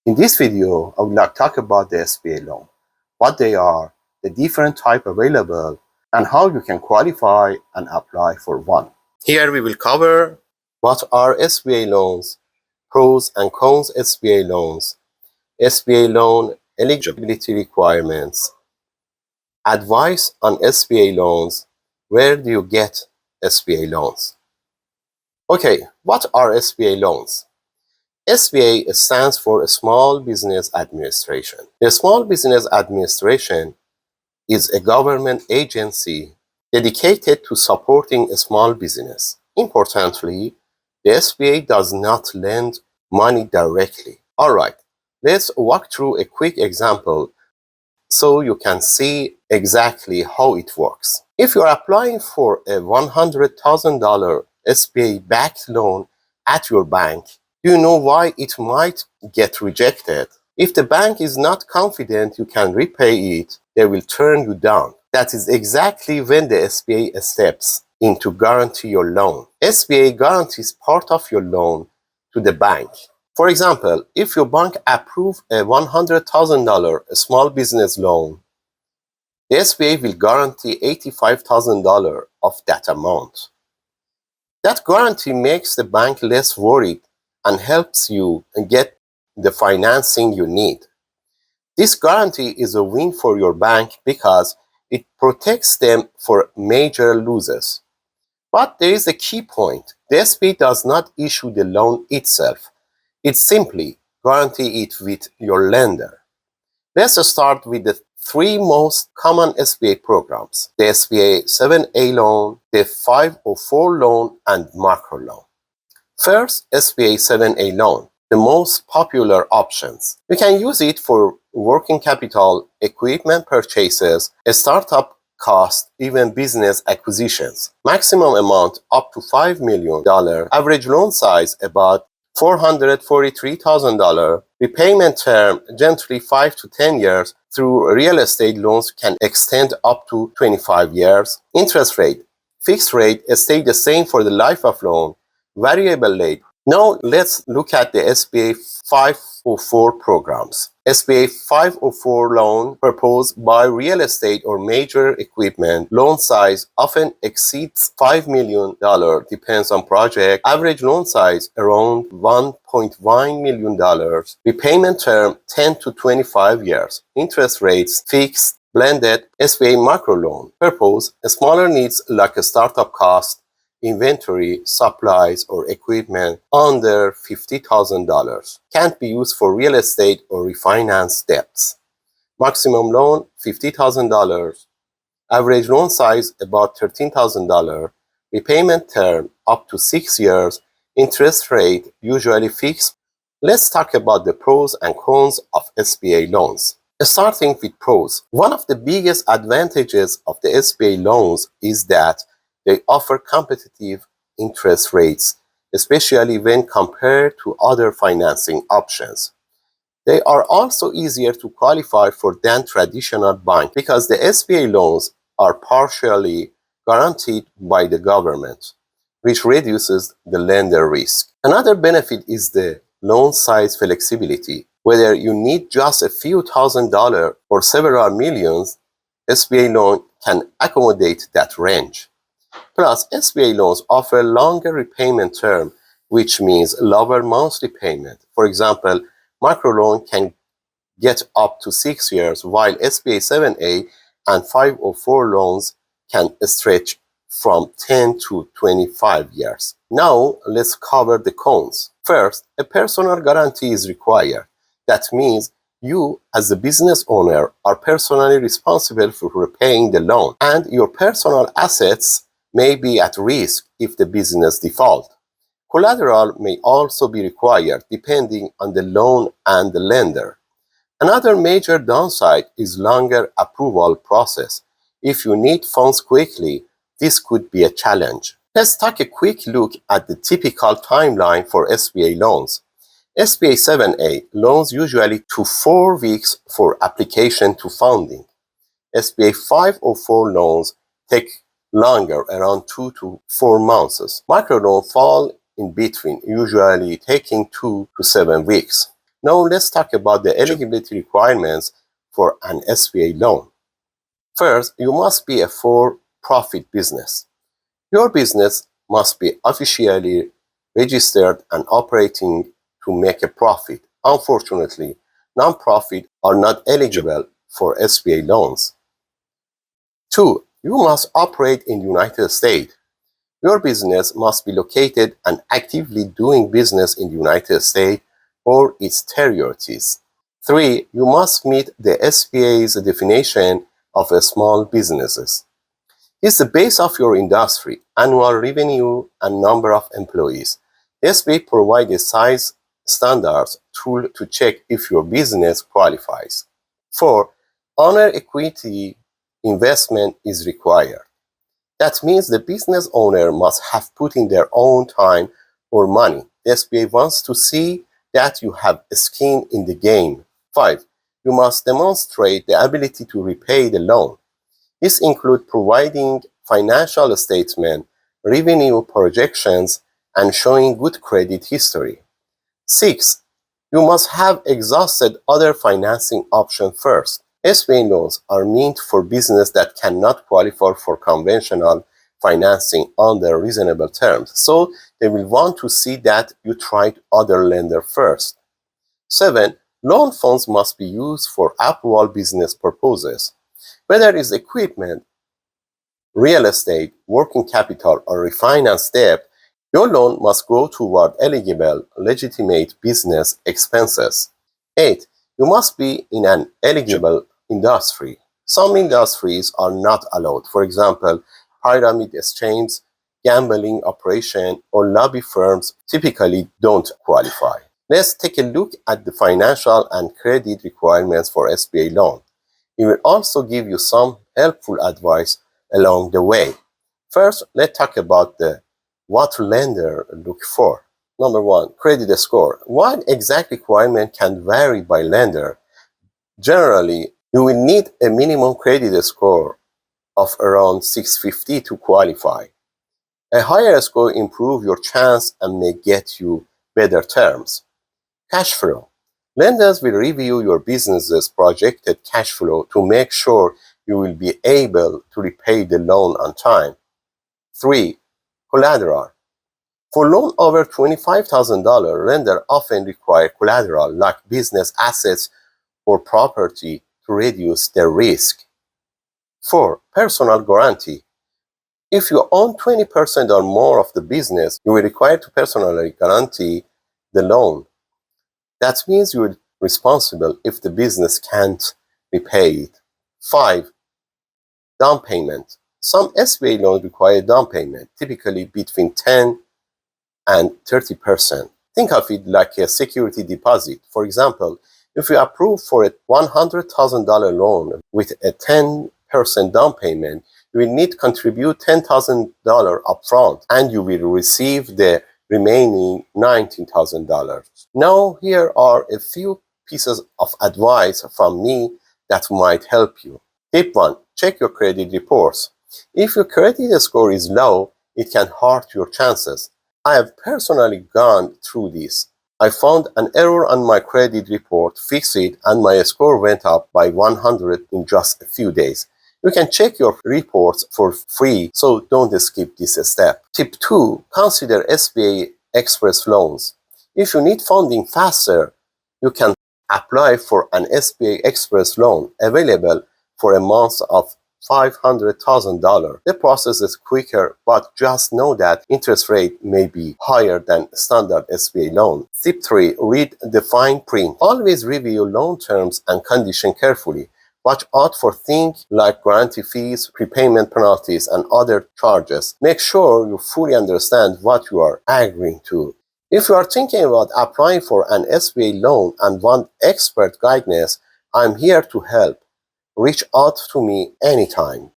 In this video, I would like to talk about the SBA loan, what they are, the different types available, and how you can qualify and apply for one. Here we will cover what are SBA loans, pros and cons SBA loans, SBA loan eligibility requirements, advice on SBA loans, where do you get SBA loans? Okay, what are SBA loans? SBA stands for Small Business Administration. The Small Business Administration is a government agency dedicated to supporting a small business. Importantly, the SBA does not lend money directly. Alright, let's walk through a quick example so you can see exactly how it works. If you're applying for a $100,000 SBA-backed loan at your bank, do you know why it might get rejected? If the bank is not confident you can repay it, they will turn you down. That is exactly when the SBA steps in to guarantee your loan. SBA guarantees part of your loan to the bank. For example, if your bank approves a $100,000 small business loan, the SBA will guarantee $85,000 of that amount. That guarantee makes the bank less worried and helps you get the financing you need. This guarantee is a win for your bank because it protects them for major losses. But there is a key point. The SBA does not issue the loan itself. It simply guarantees it with your lender. Let's start with the three most common SBA programs: the SBA 7A loan, the 504 loan, and Microloan. First, SBA 7A loan, the most popular options. You can use it for working capital, equipment purchases, a startup cost, even business acquisitions. Maximum amount up to $5 million, average loan size about $443,000, repayment term generally 5 to 10 years, through real estate loans can extend up to 25 years. Interest rate, fixed rate stay the same for the life of loan, variable rate. Now let's look at the SBA 504 programs. SBA 504 loan proposed by real estate or major equipment. Loan size often exceeds $5 million, depends on project. Average loan size around $1.1 million. Repayment term 10 to 25 years. Interest rates fixed. Blended. SBA Microloan purpose smaller needs like a startup cost, inventory, supplies, or equipment under $50,000. Can't be used for real estate or refinance debts. Maximum loan $50,000. Average loan size about $13,000. Repayment term up to 6 years. Interest rate usually fixed. Let's talk about the pros and cons of SBA loans. Starting with pros. One of the biggest advantages of the SBA loans is that they offer competitive interest rates, especially when compared to other financing options. They are also easier to qualify for than traditional banks because the SBA loans are partially guaranteed by the government, which reduces the lender risk. Another benefit is the loan size flexibility. Whether you need just a few $1,000s or several millions, SBA loan can accommodate that range. Plus, SBA loans offer longer repayment term, which means lower monthly payment. For example, microloan can get up to 6 years, while SBA 7A and 504 loans can stretch from 10 to 25 years. Now, let's cover the cons. First, a personal guarantee is required. That means you, as the business owner, are personally responsible for repaying the loan, and your personal assets may be at risk if the business defaults. Collateral may also be required depending on the loan and the lender. Another major downside is longer approval process. If you need funds quickly, this could be a challenge. Let's take a quick look at the typical timeline for SBA loans. SBA 7A loans usually 2 to 4 weeks for application to funding. SBA 504 loans take longer, around 2 to 4 months. Microloans fall in between, usually taking 2 to 7 weeks. Now let's talk about the eligibility requirements for an SBA loan. First, you must be a for-profit business. Your business must be officially registered and operating to make a profit. Unfortunately, non-profit are not eligible for SBA loans. 2. You must operate in the United States. Your business must be located and actively doing business in the United States or its territories. 3. You must meet the SBA's definition of small businesses. It's the base of your industry, annual revenue, and number of employees. The SBA provides a size standards tool to check if your business qualifies. 4. Owner equity investment is required. That means the business owner must have put in their own time or money. The SBA wants to see that you have skin in the game. 5. You must demonstrate the ability to repay the loan. This includes providing financial statement, revenue projections, and showing good credit history. 6. You must have exhausted other financing options first. SBA loans are meant for business that cannot qualify for conventional financing under reasonable terms, so they will want to see that you tried other lenders first. 7. Loan funds must be used for approval business purposes. Whether it's equipment, real estate, working capital, or refinance debt, your loan must go toward eligible, legitimate business expenses. 8. You must be in an eligible industry. Some industries are not allowed. For example, pyramid schemes, gambling operation, or lobby firms typically don't qualify. Let's take a look at the financial and credit requirements for SBA loan. It will also give you some helpful advice along the way. First, let's talk about what lender look for. Number 1, credit score. While exact requirement can vary by lender, generally, you will need a minimum credit score of around 650 to qualify. A higher score improves your chance and may get you better terms. Cash flow. Lenders will review your business's projected cash flow to make sure you will be able to repay the loan on time. 3. Collateral. For loan over $25,000, lenders often require collateral like business assets or property to reduce their risk. 4. Personal guarantee. If you own 20% or more of the business, you will require to personally guarantee the loan. That means you are responsible if the business can't repay it. 5. Down payment. Some SBA loans require down payment, typically between 10 and 30%. Think of it like a security deposit. For example, if you approve for a $100,000 loan with a 10% down payment, you will need to contribute $10,000 upfront and you will receive the remaining $19,000. Now, here are a few pieces of advice from me that might help you. Tip 1. Check your credit reports. If your credit score is low, it can hurt your chances. I have personally gone through this. I found an error on my credit report, fixed it, and my score went up by 100 in just a few days. You can check your reports for free, so don't skip this step. Tip 2. Consider SBA Express loans. If you need funding faster, you can apply for an SBA Express loan available for a month of $500,000. The process is quicker, but just know that interest rate may be higher than standard SBA loan. Tip 3. Read the fine print. Always review loan terms and conditions carefully. Watch out for things like guarantee fees, prepayment penalties, and other charges. Make sure you fully understand what you are agreeing to. If you are thinking about applying for an SBA loan and want expert guidance, I'm here to help. Reach out to me anytime.